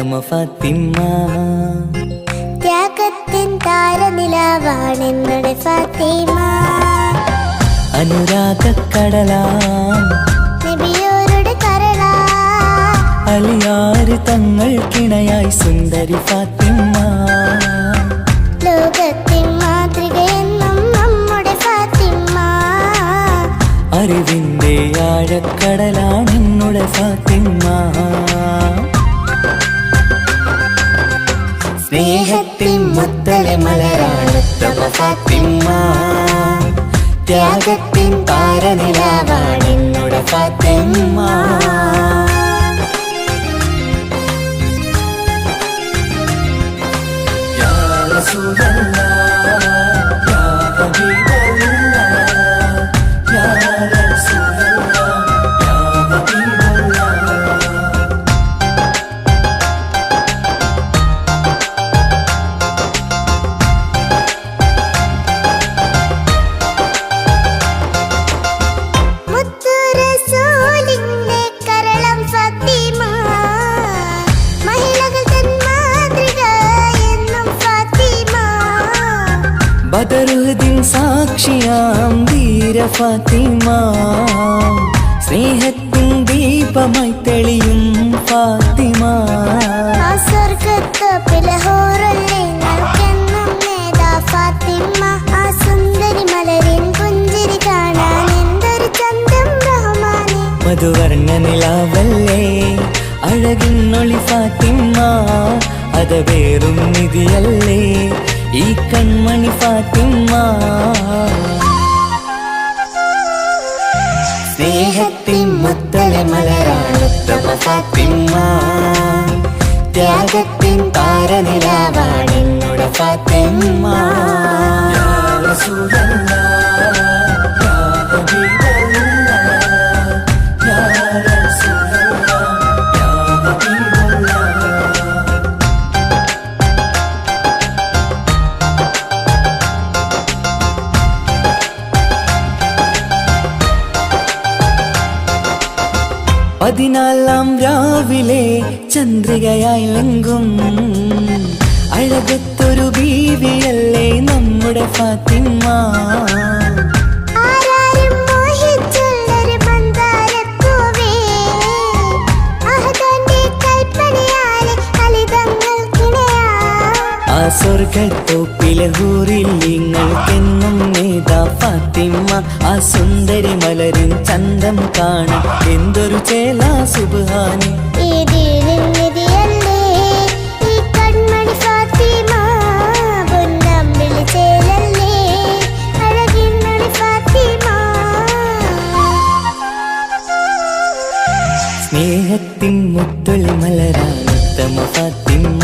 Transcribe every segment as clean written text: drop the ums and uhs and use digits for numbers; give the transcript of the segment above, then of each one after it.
ഉത്തമ ഫാത്തിമ. ത്യാഗത്തിൻ താരനിലാവാണെന്നുടെ ഫാത്തിമ. അനുരാഗക്കടലാം നബിയോരുടെ കരളാ, അലിയാര് തങ്ങൾക്കിണയായി സുന്ദരി ഫാത്തിമ. ലോകത്തിൻ മാതൃകയെന്നും നമ്മുടെ ഫാത്തിമ. അറിവിന്റെ ആഴക്കടലാണെന്നുടെ ഫാത്തിമ. സ്നേഹത്തിൻ മുത്തലെ മലരാണ് ഉത്തമ ഫാത്തിമ. ത്യാഗത്തിൻ താരനിലാവാണെന്നുടെ ഫാത്തിമ. യാ റസൂലല്ലാഹ് യാ ഹബീബല്ലാഹ് യാ റസൂലല്ലാഹ് യാ ഹബീബല്ലാഹ്. മുത്തു റസൂലിന്റെ കരളം ഫാത്തിമ. മഹിളകൾ തൻ മാതൃക എന്നും ഫാത്തിമ. ബദറുദ്ദീൻ സാക്ഷിയാം ധീര ഫാത്തിമ. സ്നേഹത്തിൻ ദീപമായി തെളിയും ഫാത്തിമ. ആ സ്വർഗത്തോപ്പിലെ ഹൂറുല്ലേ നൽകുന്നും നേതാ ഫാത്തിമ. ആ സുന്ദരി മലരിൻ പുഞ്ചിരി കാണാൻ എന്തൊരു ചന്തം റഹ്മാനെ. മധുവർണ്ണ നിലാവല്ലേ അഴകിന്നൊളി ഫാത്തിമ. അതവേറും നിധിയല്ലേ ഈ കൺമണി ഫാത്തിമ. സ്നേഹത്തിൻ മുത്തലെ മലരാണ് ഉത്തമ ഫാത്തിമ. ത്യാഗത്തിൻ താരനിലാവാണെന്നുടെ ഫാത്തിമ. യാ റസൂലല്ലാഹ് യാ ഹബീബല്ലാഹ് യാ റസൂലല്ലാഹ് യാ ഹബീബല്ലാഹ്. പതിനാലാം രാവിലെ ചന്ദ്രികയായി ലങ്കും അഴകത്തൊരു ബീവിയല്ലേ നമ്മുടെ ഫാത്തിമ. ആരാരും മോഹിച്ചുള്ളൊരു മന്ദാരപ്പൂവേ, അഹദന്റെ കൽപ്പനയാലെ അലിതങ്ങൾക്കിണയാ. ആ സ്വർഗത്തോപ്പിലെ ഹൂറിൽ നിങ്ങൾക്കെന്നും നേതാ ഫാത്തിമ. ആ സുന്ദരി മലരിൻ ചന്തം കാണാൻ എന്തൊരു ചേലാ സുബ്ഹാനെ. ഈ ദീനിൻ നിധിയല്ലേ ഈ കൺമണി ഫാത്തിമ. പൊന്നമ്പിളി ചേലല്ലേ അഴകിന്നൊളി ഫാത്തിമ. സ്നേഹത്തിൻ മുത്തൊളി മലരാണ് ഉത്തമ ഫാത്തിമ.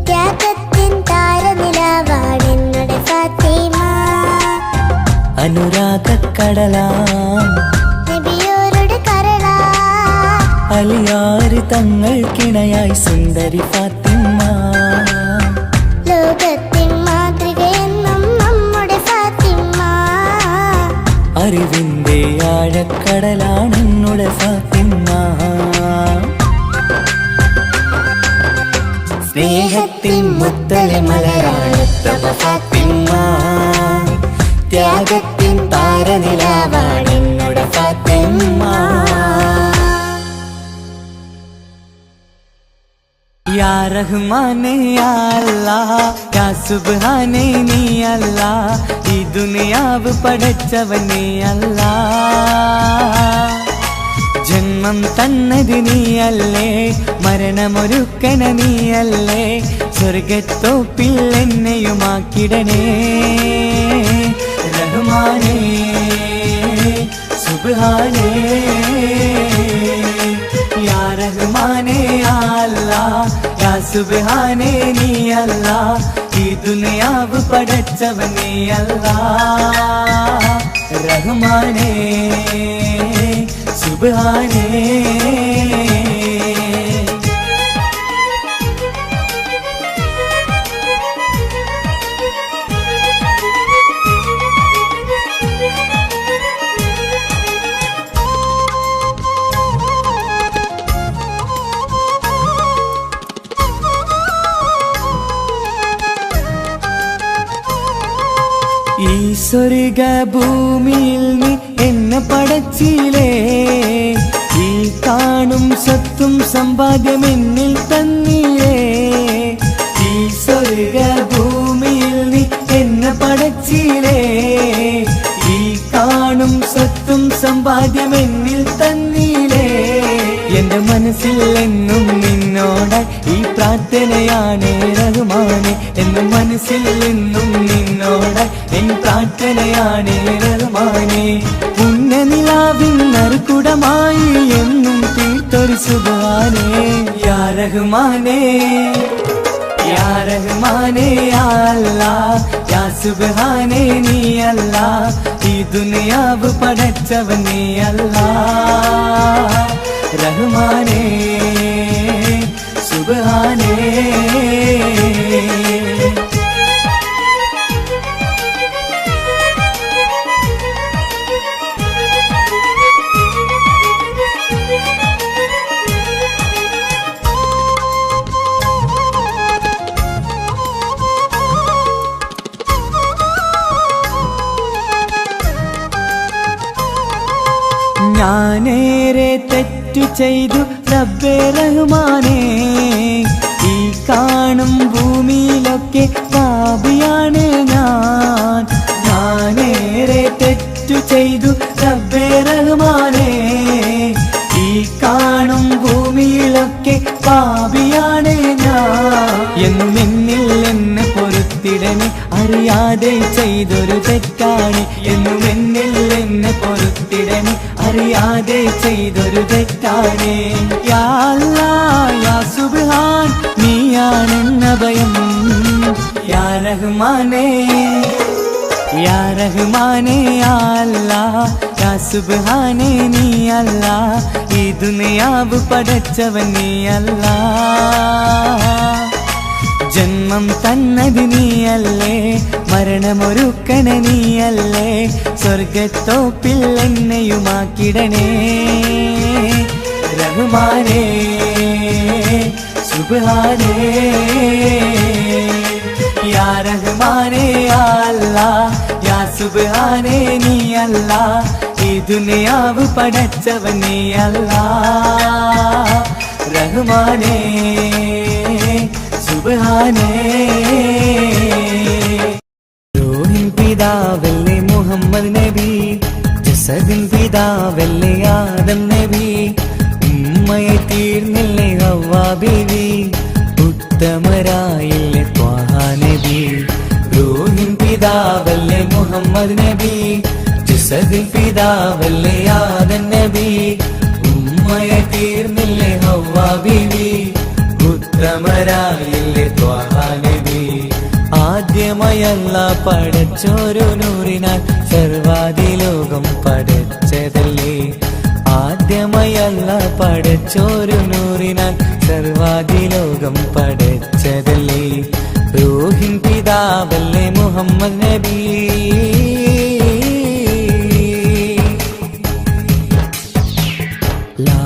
ത്യാഗത്തിൻ താരനിലാവാണെന്നുടെ ഫാത്തിമ. അനുരാഗക്കടലാം നബിയോരുടെ കരളാ, അലിയാര് തങ്ങൾക്കിണയായി സുന്ദരി ഫാത്തിമ. ലോകത്തിൻ മാതൃകയെന്നും നമ്മുടെ ഫാത്തിമ. അറിവിന്റെ ആഴക്കടലാണെന്നുടെ ഫാത്തിമ. സ്നേഹത്തിൻ മുത്തലെ മലരാണ് ഉത്തമ ഫാത്തിമ. ത്യാഗത്തിൻ താരനിലാവാണെന്നുടെ ഫാത്തിമ. യാ റഹ്മാനെ യാ അല്ലാഹ് യാ സുബ്ഹാനെ നീ അല്ലാഹ്. ഈ ദുനിയാവ് പടച്ചവനെ അല്ലാഹ്. ജന്മം തന്നത് നീയല്ലേ മരണമൊരുക്കണ നീയല്ലേ. സ്വർഗത്തോപ്പിൽ എന്നെയുമാക്കിടണേ റഹ്മാനേ സുബ്ഹാനേ. യാ റഹ്മാനേ യാ അല്ലാഹ് യാ സുബ്ഹാനേ നീ അല്ലാഹ്. ഈ ദുനിയാവ് പടച്ചവനേ അല്ലാഹ്. റഹ്മാനേ സുബ്ഹാനേ. ഈ സ്വർഗ ഭൂമിയിൽ നീ എന്നെ പടച്ചിലേ, ഈ കാണും സ്വത്തും സമ്പാദ്യം എന്നിൽ തന്നിലേ. ഈ സ്വർഗ ഭൂമിയിൽ നീ എന്നെ പടച്ചിലേ, ഈ കാണും സ്വത്തും സമ്പാദ്യം എന്നിൽ തന്നിലേ. എന്റെ മനസ്സിൽ എന്നും നിന്നോടായി ഈ പ്രാർത്ഥനയാണ് റഹ്മാനെ. എന്റെ മനസ്സിൽ എന്നും നിന്നോടായി എൻ പ്രാർത്ഥനയാണ് റഹ്മാനെ. പുണ്യനിലാവിൻ നറുകുടമായി എന്നും തീർത്തൊരു സുബ്ഹാനേ. യാ റഹ്മാനേ യാ റഹ്മാനേ യാ അല്ലാഹ് യാ സുബ്ഹാനേ നീ അല്ലാഹ്. ഈ ദുനിയാവ് പടച്ചവൻ നീ അല്ലാഹ്. റഹ്മാനേ സുബ്ഹാനേ. ഞാനേറെ തെറ്റു ചെയ്തു റബ്ബേ റഹ്മാനേ, ഈ കാണും ഭൂമിയിലൊക്കെ പാപിയാണ് ഞാൻ. ഞാനേറെ തെറ്റു ചെയ്തു റബ്ബേ റഹ്മാനേ, ഈ കാണും ഭൂമിയിലൊക്കെ പാപിയാണ് ഞാൻ. എന്നും എന്നിൽ എന്നെ പൊറുത്തിടണേ, അറിയാതെ ചെയ്തൊരു തെറ്റാണ്. എന്നും എന്നിൽ എന്നെ പൊറുത്തിടണേ, അറിയാതെ ചെയ്തൊരു തെറ്റാണ്. യാ അല്ലാഹ് യാ സുബ്ഹാൻ നീയാണെന്ന ഭയം. യാ റഹ്മാനേ യാ റഹ്മാനേ യാ അല്ലാഹ് യാ സുബ്ഹാനേ നീ അല്ലാഹ്. ഈ ദുനിയാവ് പടച്ചവൻ നീ അല്ലാഹ്. ജന്മം തന്നത് നീയല്ലേ, മരണമൊരുക്കണ നീയല്ലേ. സ്വർഗത്തോപ്പിൽ എന്നെയുമാക്കിടണേ റഹ്മാനേ സുബ്ഹാനേ. യാ റഹ്മാനേ യാ അല്ലാഹ് യാ സുബ്ഹാനേ നീ അല്ലാഹ്. ഈ ദുനിയാവ് പടച്ചവൻ നീ അല്ലാഹ്. റഹ്മാനേ സുബ്ഹാനേ. റൂഹിൻ പിതാവല്ലേ മുഹമ്മദ് നബി, ജസദിൻ പിതാവല്ലേ ആദം നബി. ഉമ്മയെ തീർന്നില്ലേ ഹവ്വാ ബീവി, ഉത്തമരായില്ലേ ത്വാഹ നബി. റൂഹിൻ പിതാവല്ലേ മുഹമ്മദ് നബി, ജസദിൻ പിതാവല്ലേ ആദം നബി. ഉമ്മയെ തീർന്നില്ലേ ഹവ്വാ ബീവി, ഉത്തമരായില്ലേ ത്വാഹ നബി. ആദ്യമയല്ല പടച്ചോരു നൂറിനാൽ സർവാദിലോകം പടച്ചതല്ലേ. ആദ്യമയല്ല പടച്ചോരു നൂറിനാൽ സർവാദിലോകം പടച്ചതല്ലേ. റൂഹിൻ പിതാവല്ലേ മുഹമ്മദ് നബി. ലാ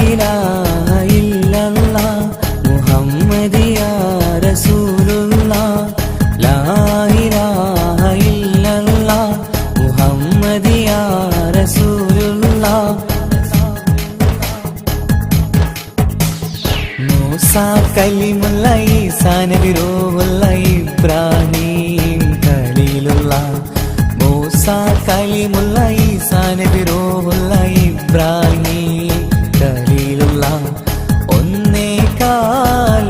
ഇലാഹ ഇല്ലല്ലാഹ് മുഹമ്മദ് യാ റസൂലുള്ളാഹ്. ലാ ഇലാഹ ഇല്ലല്ലാഹ് മുഹമ്മദ് യാ റസൂലുള്ളാഹ്. മൂസാ കലിമുള്ള ഈസാ നബി റൂഹുള്ള ഇബ്രാഹീം ഖലീലുള്ളാഹ്. മൂസാ കലിമുള്ള ഈസാ നബി റൂഹുള്ള ഇബ്രാഹീം ഖലീലുള്ളാഹ്. 1.25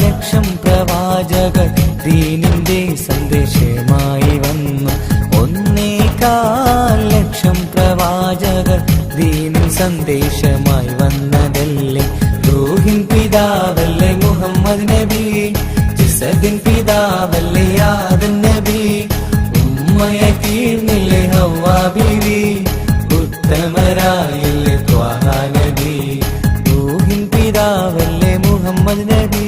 ലക്ഷം പ്രവാചകർ ദീനിന്റെ സന്ദേശമായി വന്നു. 1.25 ലക്ഷം പ്രവാചകർ ദീനിൻ സന്ദേശമായി വന്നതല്ലേ. റൂഹിൻ പിതാവല്ലേ മുഹമ്മദ് നബി, ജസദിൻ പിതാവല്ലേ ആദം നബി. ഉമ്മയെ തീർന്നില്ലേ ഹവ്വാ ബീവി, ഉത്തമരായില്ലേ ത്വാഹ നബി. റൂഹിൻ പിതാവല്ലേ മുഹമ്മദ് നബി.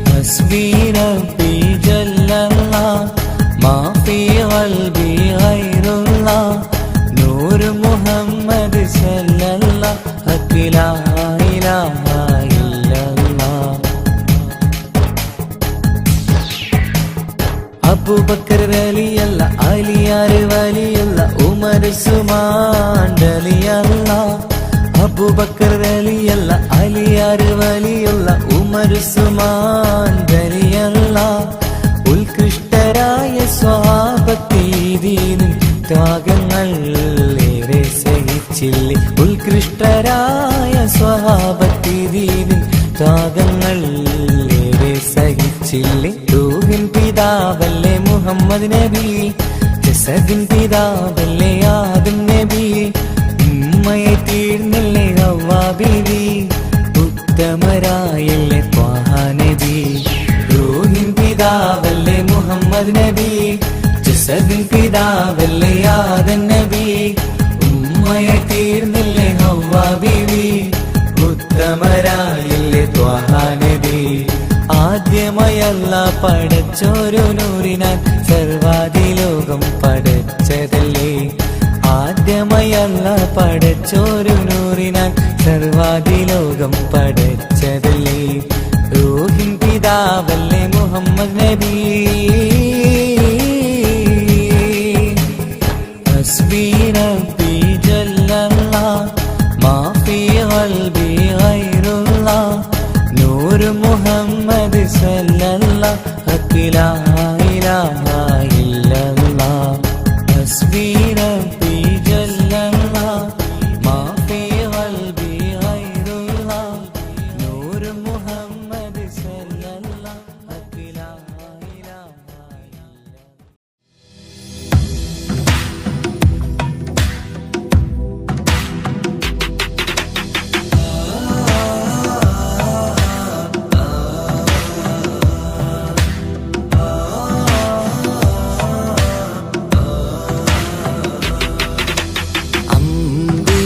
ഹസ്ബി റബ്ബി ജല്ലല്ലാഹ് മാ ഫീ ഖൽബി ഗൈറുല്ലാഹ്. നൂറ് മുഹമ്മദ് സല്ലല്ലാഹു ലാ ഇലാഹ ഇല്ലല്ലാഹ്. അബൂബക്കർ വലിയല്ല, അലിയാർ വലിയല്ല, ഉമർ ഉസ്മാൻ വലിയല്ല. അബൂബക്കർ വലിയല്ല, അലിയാർ വലിയല്ല, ഉമർ ഉസ്മാൻ വലിയല്ല. ഉത്കൃഷ്ടരായ സ്വഹാബത്തീദീനിൻ ത്യാഗങ്ങൾ ഏറെ സഹിച്ചില്ലേ. ഉത്കൃഷ്ടരായ സ്വഹാബത്തീദീനിൻ ത്യാഗങ്ങൾ ഏറെ സഹിച്ചില്ലേ. റൂഹിൻ പിതാവല്ലേ മുഹമ്മദ് നബി, ജസദിൻ പിതാവല്ലേ ആദം നബി, ഉമ്മയെ തീർന്നില്ലേ ഹവ്വാ ബീവി, ഉത്തമരായല്ലേ ത്വാഹ നബി. റൂഹിൻ പിതാവല്ലേ മുഹമ്മദ് നബി, ജസദിൻ പിതാവല്ലേ ആദം നബി, ഉമ്മയെ തീർന്നില്ലേ ഹവ്വാ ബീവി, ഉത്തമരായില്ലേ ത്വാഹ നബി. ആദ്യമയല്ല പടച്ചോരു നൂറിനാൽ സർവാദിലോകം പടച്ചതല്ലേ. ആദ്യമയല്ല പടച്ചോരു നൂറിനാൽ സർവാദിലോകം പടച്ചതല്ലേ. റൂഹിൻ പിതാവല്ലേ മുഹമ്മദ് നബി. ഹസ്ബി റബ്ബി ജല്ലല്ലാഹ് മാ ഫീ ഖൽബി ഗൈറുല്ലാഹ് നൂർ മുഹമ്മദ് സല്ലല്ലാഹ് ഹഖ് ലാ ഇലാഹ ഇല്ലല്ലാഹ്. ഹസ്ബി റബ്ബി ജല്ലല്ലാഹ് മാ ഫീ ഖൽബി ഗൈറുല്ലാഹ് നൂർ മുഹമ്മദ് സല്ലല്ലാഹ് ഹഖ് ലാ ഇലാഹ ഇല്ലല്ലാഹ്.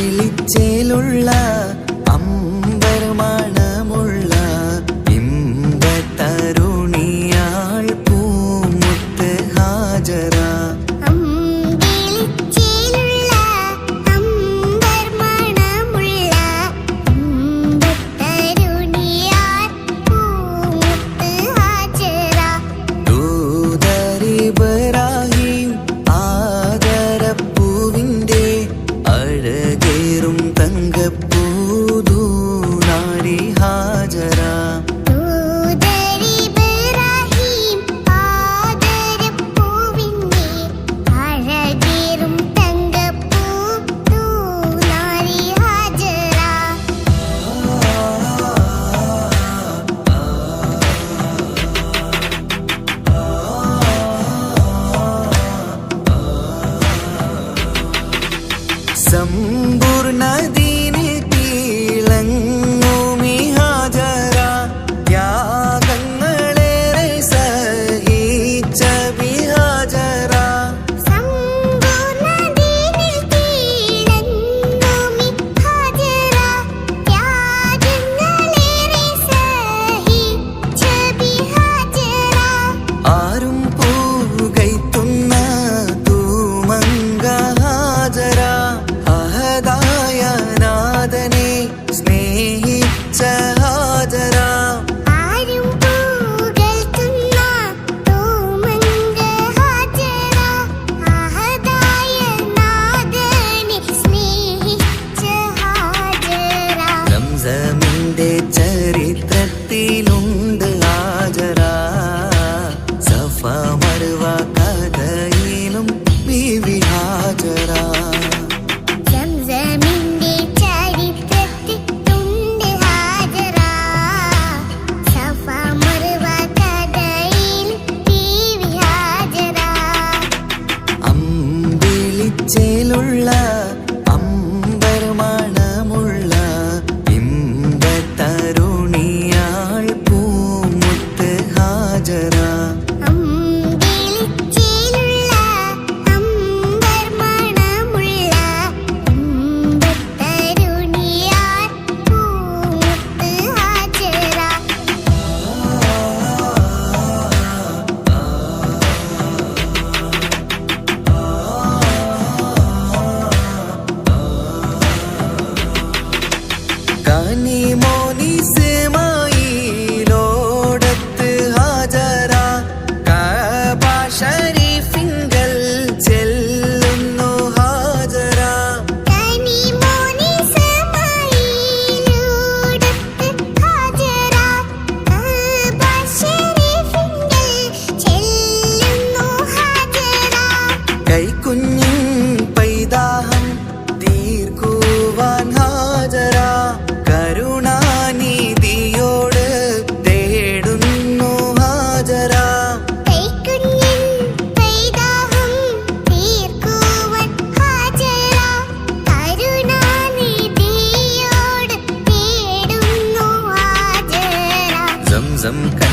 അമ്പിളിച്ചേലുള്ള അമ്പർമണമുള്ള ഇമ്പത്തരുണിയാൾ പൂമുത്ത് ഹാജറ. അമ്പിളിച്ചേലുള്ള അമ്പർമണമുള്ള ഇമ്പത്തരുണിയാൾ പൂമുത്ത് ഹാജറ. ദൂതരിബ്രാഹിം ആദരപ്പൂവിന്റെ അഴകേറും തങ്കപ്പൂതൂനാരി ഹാജര. ദൂതരിബ്രാഹിം ആദരപ്പൂവിന്റെ അഴകേറും തങ്കപ്പൂതൂനാരി ഹാജറ. സമ്പൂർണദീനിൽ തിളങ്ങുമി ഹാജര. ത്യാഗങ്ങളേറെ സഹിച്ച ബിഹാജര. സമ്പൂർണ്ണദീനിൽ തിളങ്ങുമി ഹാജറ. ത്യാഗങ്ങളേറെ സഹിച്ച ബിഹാജറ. ആരും പൂകൈത്തുന്ന തൂമങ്ക ഹാജര. അഹദായ നാഥനെ സ്നേഹിച്ച ഹാജര. ആരും പുകഴ്ത്തുന്ന തൂമങ്ക ഹാജറ. അഹദായ നാഥനെ സ്നേഹിച്ച ഹാജറ. സംസമിന്റെ ചരിത്രത്തിലുണ്ട് ഹാജര. സഫ മർവ കഥയിലും ബീവി ഹാജര. സംസമിന്റെ ചരിത്രത്തിലുണ്ട് ഹാജറ. സഫ മർവ കഥയിൽ ബീവി ഹാജറ. അമ്പിളിച്ചേലുള്ള അമ്പർമണമുള്ള ഇമ്പ ചരിത്രം